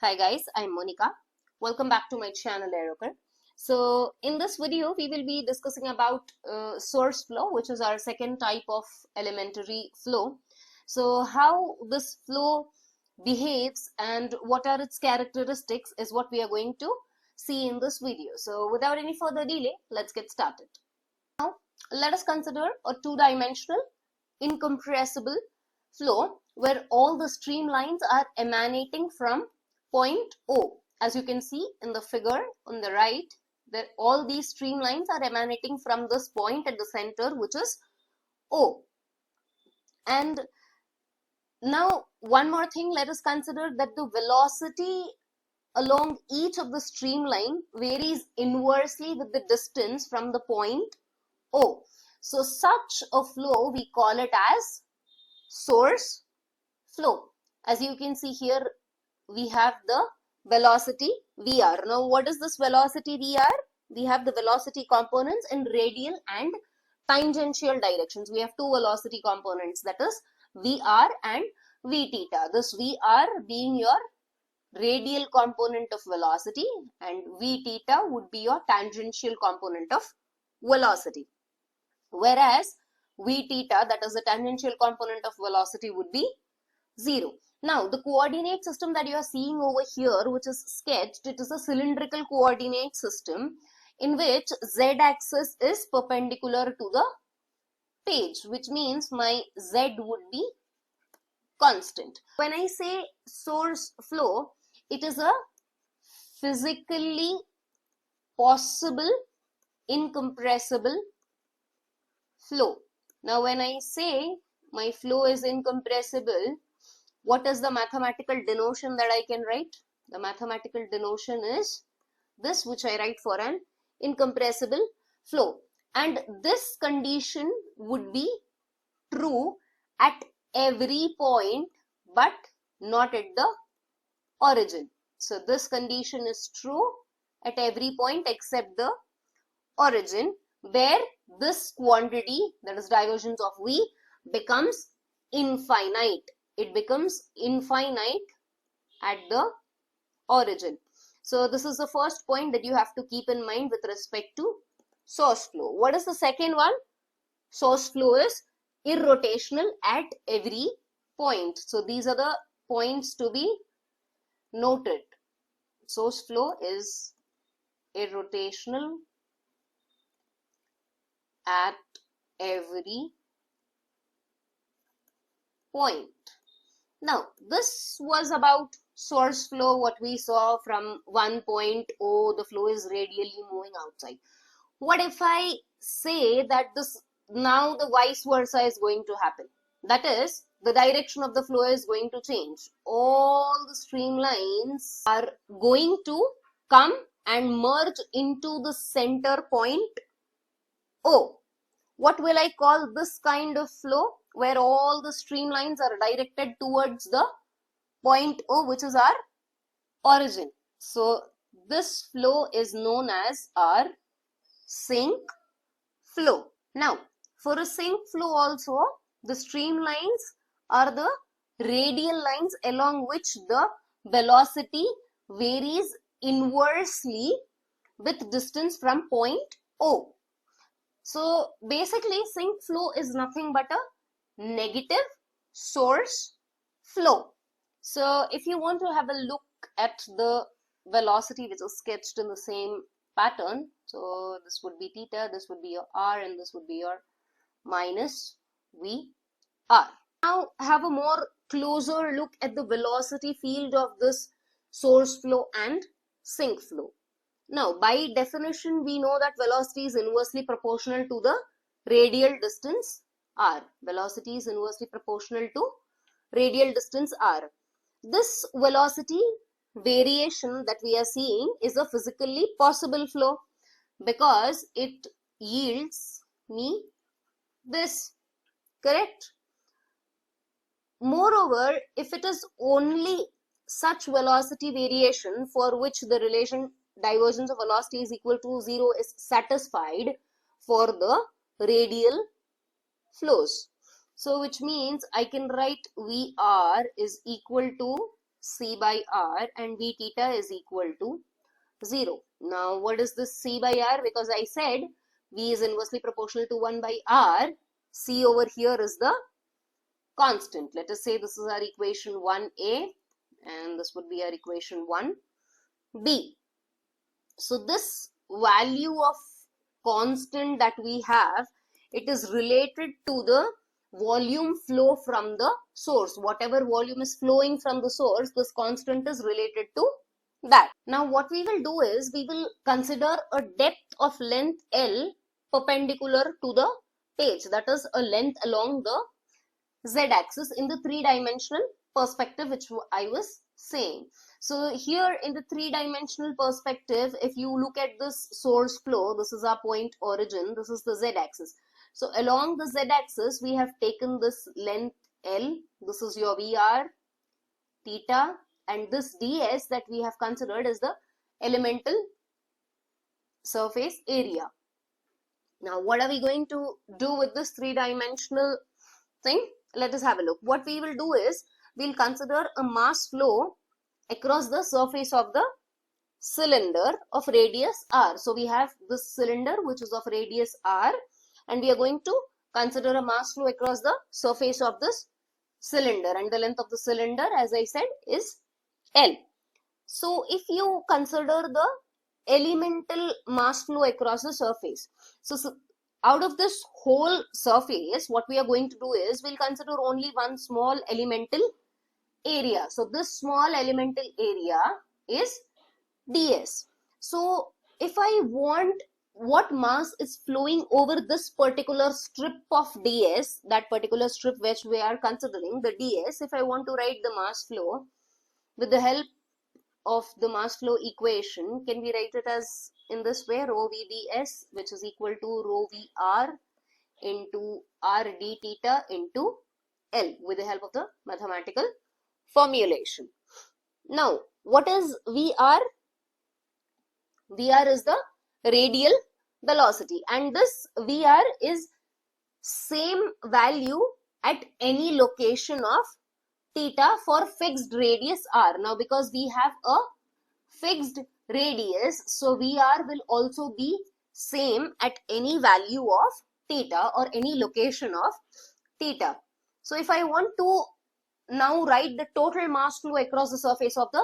Hi guys, I'm Monica. Welcome back to my channel Aeroker. So in this video we will be discussing about source flow, which is our second type of elementary flow. So how this flow behaves and what are its characteristics is what we are going to see in this video. So without any further delay, let's get started. Now let us consider a two-dimensional incompressible flow where all the streamlines are emanating from point O. As you can see in the figure on the right, that all these streamlines are emanating from this point at the center, which is O. And now one more thing, let us consider that the velocity along each of the streamline varies inversely with the distance from the point O. So such a flow we call it as source flow. As you can see here, we have the velocity Vr. Now what is this velocity Vr? We have the velocity components in radial and tangential directions. We have two velocity components, that is Vr and V theta. This Vr being your radial component of velocity and V theta would be your tangential component of velocity. Whereas V theta, that is the tangential component of velocity, would be 0. Now the coordinate system that you are seeing over here, which is sketched, it is a cylindrical coordinate system in which z-axis is perpendicular to the page, which means my z would be constant. When I say source flow, it is a physically possible incompressible flow. Now when I say my flow is incompressible, what is the mathematical denotion that I can write? The mathematical denotion is this, which I write for an incompressible flow. And this condition would be true at every point, but not at the origin. So this condition is true at every point except the origin, where this quantity, that is divergence of V, becomes infinite. It becomes infinite at the origin. So this is the first point that you have to keep in mind with respect to source flow. What is the second one? Source flow is irrotational at every point. So these are the points to be noted. Source flow is irrotational at every point. Now this was about source flow, what we saw from one point O, the flow is radially moving outside. What if I say that this now the vice versa is going to happen? That is, the direction of the flow is going to change. All the streamlines are going to come and merge into the center point O. What will I call this kind of flow, where all the streamlines are directed towards the point O, which is our origin? So this flow is known as our sink flow. Now for a sink flow also, the streamlines are the radial lines along which the velocity varies inversely with distance from point O. So basically sink flow is nothing but a negative source flow. So if you want to have a look at the velocity which is sketched in the same pattern, so this would be theta, this would be your r, and this would be your minus vr. Now have a more closer look at the velocity field of this source flow and sink flow. Now by definition we know that velocity is inversely proportional to the radial distance r. Velocity is inversely proportional to radial distance r. This velocity variation that we are seeing is a physically possible flow because it yields me this, correct? Moreover, if it is only such velocity variation for which the relation divergence of velocity is equal to 0 is satisfied for the radial flows. So which means I can write Vr is equal to C by R and V theta is equal to 0. Now what is this C by R? Because I said V is inversely proportional to 1 by R, C over here is the constant. Let us say this is our equation 1A and this would be our equation 1B. So this value of constant that we have, it is related to the volume flow from the source. Whatever volume is flowing from the source, this constant is related to that. Now what we will do is we will consider a depth of length L perpendicular to the page, that is a length along the z-axis in the three-dimensional perspective which I was saying. So here in the three-dimensional perspective, if you look at this source flow, this is our point origin, this is the z-axis. So along the z-axis we have taken this length L, this is your VR, theta, and this ds that we have considered is the elemental surface area. Now what are we going to do with this three-dimensional thing? Let us have a look. What we will do is we'll consider a mass flow across the surface of the cylinder of radius r. So we have this cylinder which is of radius r and we are going to consider a mass flow across the surface of this cylinder, and the length of the cylinder, as I said, is L. So if you consider the elemental mass flow across the surface, so out of this whole surface, what we are going to do is we'll consider only one small elemental area. So this small elemental area is ds. So if I want what mass is flowing over this particular strip of ds, that particular strip which we are considering, the ds, if I want to write the mass flow with the help of the mass flow equation, can we write it as in this way, rho v ds, which is equal to rho v r into r d theta into L, with the help of the mathematical formulation. Now what is VR? VR is the radial velocity, and this VR is same value at any location of theta for fixed radius r. Now because we have a fixed radius, so VR will also be same at any value of theta or any location of theta. So if I want to now write the total mass flow across the surface of the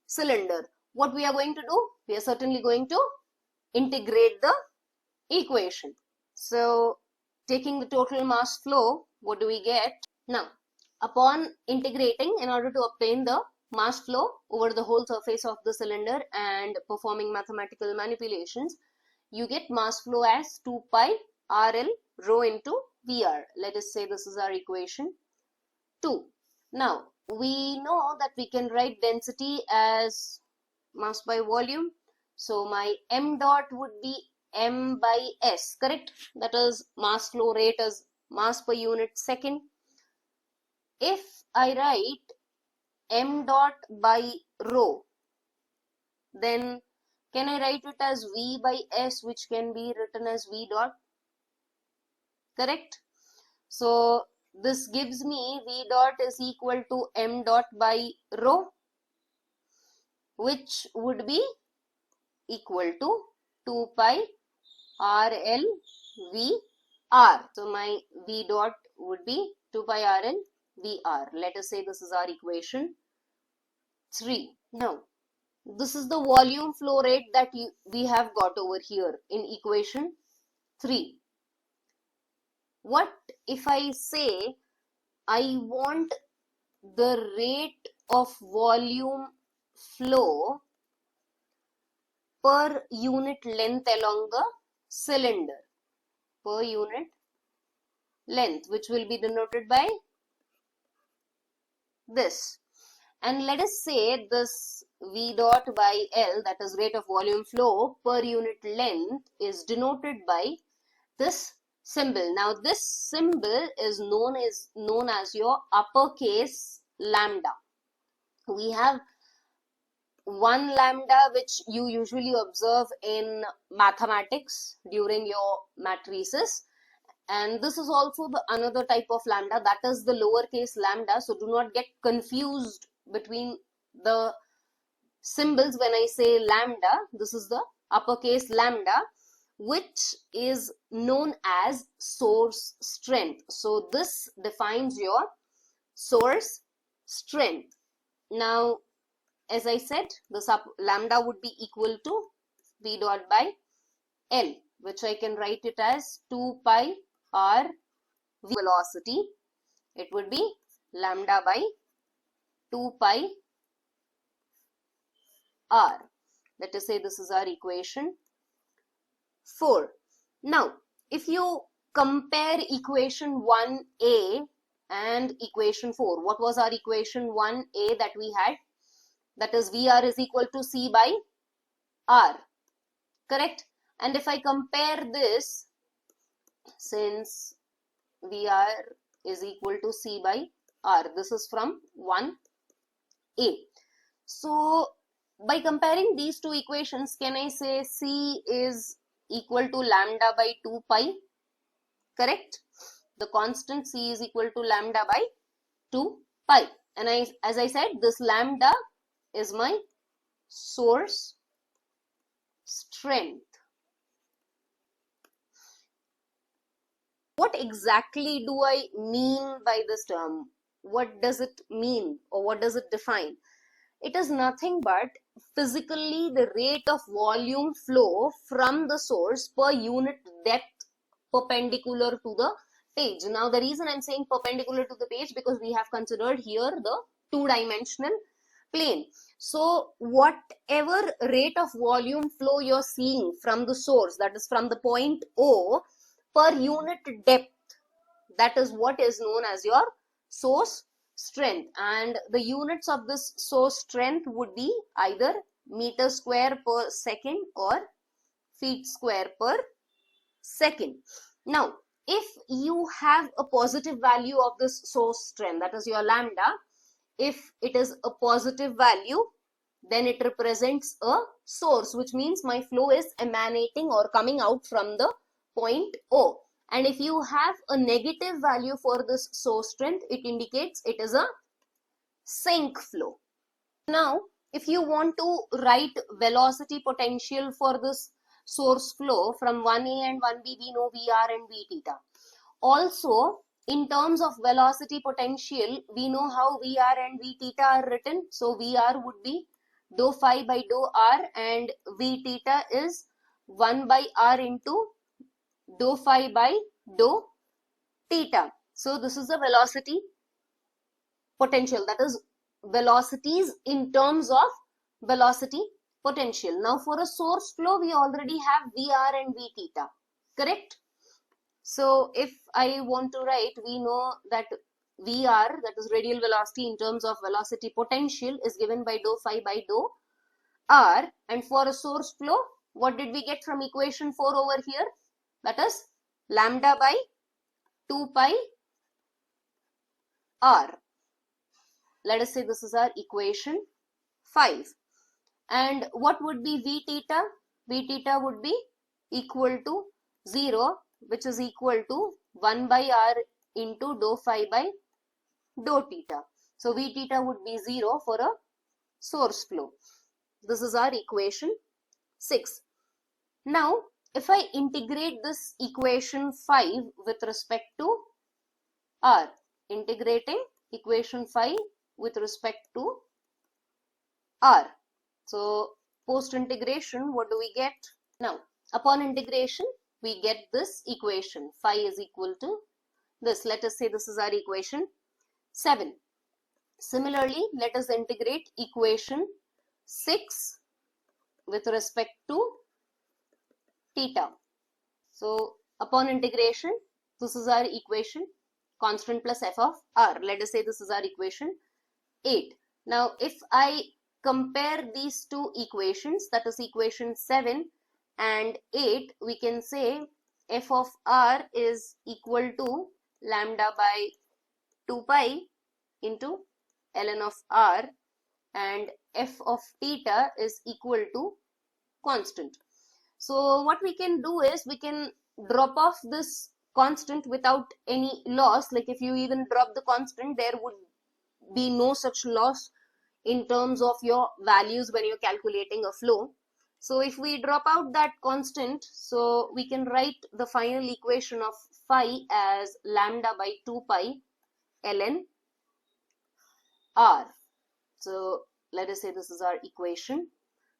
cylinder, what we are going to do? We are certainly going to integrate the equation. So taking the total mass flow, what do we get? Now upon integrating, in order to obtain the mass flow over the whole surface of the cylinder and performing mathematical manipulations, you get mass flow as 2 pi RL rho into VR. Let us say this is our equation 2. Now we know that we can write density as mass by volume. So my m dot would be m by s, correct? That is mass flow rate as mass per unit second. If I write m dot by rho, then can I write it as v by s, which can be written as v dot, correct? So this gives me v dot is equal to m dot by rho, which would be equal to 2 pi RL V R. So my v dot would be 2 pi RL VR. Let us say this is our equation 3. Now this is the volume flow rate that we have got over here in equation 3. What if I say I want the rate of volume flow per unit length along the cylinder, per unit length, which will be denoted by this, and let us say this v dot by L, that is rate of volume flow per unit length, is denoted by this symbol. Now this symbol is known as your uppercase lambda. We have one lambda which you usually observe in mathematics during your matrices, and this is also the another type of lambda, that is the lowercase lambda. So do not get confused between the symbols when I say lambda, this is the uppercase lambda, which is known as source strength. So this defines your source strength. Now, as I said, this lambda would be equal to V dot by L, which I can write it as 2 pi r v velocity. It would be lambda by 2 pi r. Let us say this is our equation 4. Now, if you compare equation 1a and equation 4, what was our equation 1a that we had? That is VR is equal to C by R, correct? And if I compare this, since VR is equal to C by R, this is from 1a. So by comparing these two equations, can I say C is equal to lambda by 2 pi, correct? The constant C is equal to lambda by 2 pi. And as I said, this lambda is my source strength. What exactly do I mean by this term? What does it mean, or what does it define? It is nothing but physically the rate of volume flow from the source per unit depth perpendicular to the page. Now the reason I'm saying perpendicular to the page, because we have considered here the two-dimensional plane. So whatever rate of volume flow you're seeing from the source, that is from the point O, per unit depth, that is what is known as your source strength. And the units of this source strength would be either meter square per second or feet square per second. Now, if you have a positive value of this source strength, that is your lambda, if it is a positive value, then it represents a source, which means my flow is emanating or coming out from the point O. And if you have a negative value for this source strength, it indicates it is a sink flow. Now, if you want to write velocity potential for this source flow from 1A and 1B, we know VR and V theta. Also, in terms of velocity potential, we know how VR and V theta are written. So VR would be dou phi by dou r, and V theta is 1 by r into dou phi by dou theta. So this is the velocity potential, that is velocities in terms of velocity potential. Now for a source flow, we already have VR and V theta, correct? So if I want to write, we know that VR, that is radial velocity in terms of velocity potential, is given by dou phi by dou r. And for a source flow, what did we get from equation 4 over here? That is lambda by 2 pi r. Let us say this is our equation 5. And what would be V theta? V theta would be equal to 0, which is equal to 1 by r into dou phi by dou theta. So V theta would be 0 for a source flow. This is our equation 6. Now, if I integrate this equation 5 with respect to r, integrating equation 5 with respect to r. So post integration, what do we get? Now, upon integration, we get this equation. Phi is equal to this. Let us say this is our equation 7. Similarly, let us integrate equation 6 with respect to theta. So upon integration, this is our equation, constant plus f of r. Let us say this is our equation 8. Now if I compare these two equations, that is equation 7 and 8, we can say f of r is equal to lambda by 2 pi into ln of r, and f of theta is equal to constant. So what we can do is we can drop off this constant without any loss. Like if you even drop the constant, there would be no such loss in terms of your values when you're calculating a flow. So if we drop out that constant, so we can write the final equation of phi as lambda by 2 pi ln r. So let us say this is our equation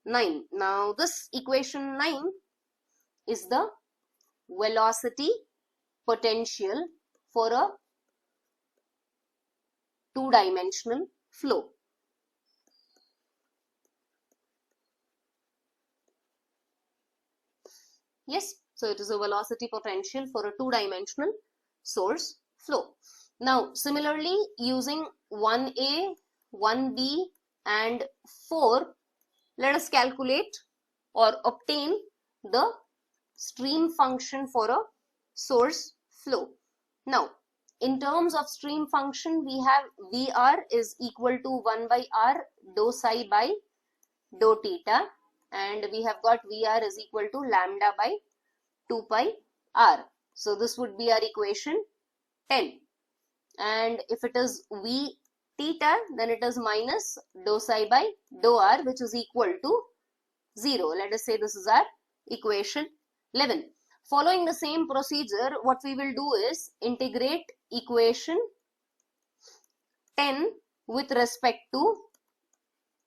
9. Now this equation 9 is the velocity potential for a two-dimensional flow. Yes, so it is a velocity potential for a two-dimensional source flow. Now, similarly, using 1a, 1b, and 4, let us calculate or obtain the stream function for a source flow. Now, in terms of stream function, we have Vr is equal to 1 by r dou psi by dou theta, and we have got Vr is equal to lambda by 2 pi r. So this would be our equation 10. And if it is V theta, then it is minus dou psi by dou r, which is equal to 0. Let us say this is our equation 11. Following the same procedure, what we will do is integrate equation 10 with respect to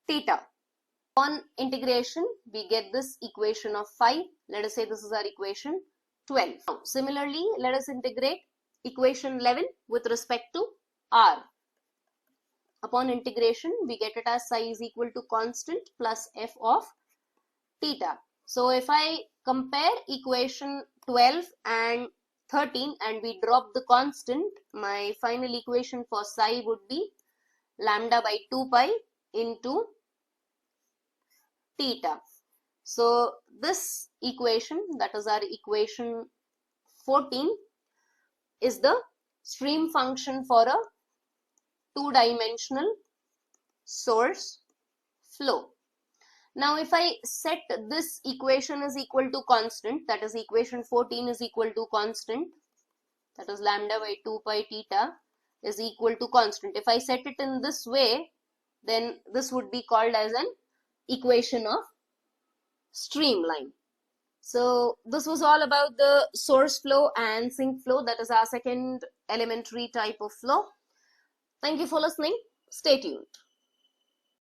theta. On integration, we get this equation of phi. Let us say this is our equation 12. Now, similarly, let us integrate equation 11 with respect to r. Upon integration, we get it as psi is equal to constant plus f of theta. So if I compare equation 12 and 13 and we drop the constant, my final equation for psi would be lambda by 2 pi into theta. So this equation, that is our equation 14, is the stream function for a two-dimensional source flow. Now if I set this equation is equal to constant, that is equation 14 is equal to constant, that is lambda by 2 pi theta is equal to constant. If I set it in this way, then this would be called as an equation of streamline. So this was all about the source flow and sink flow. That is our second elementary type of flow. Thank you for listening. Stay tuned.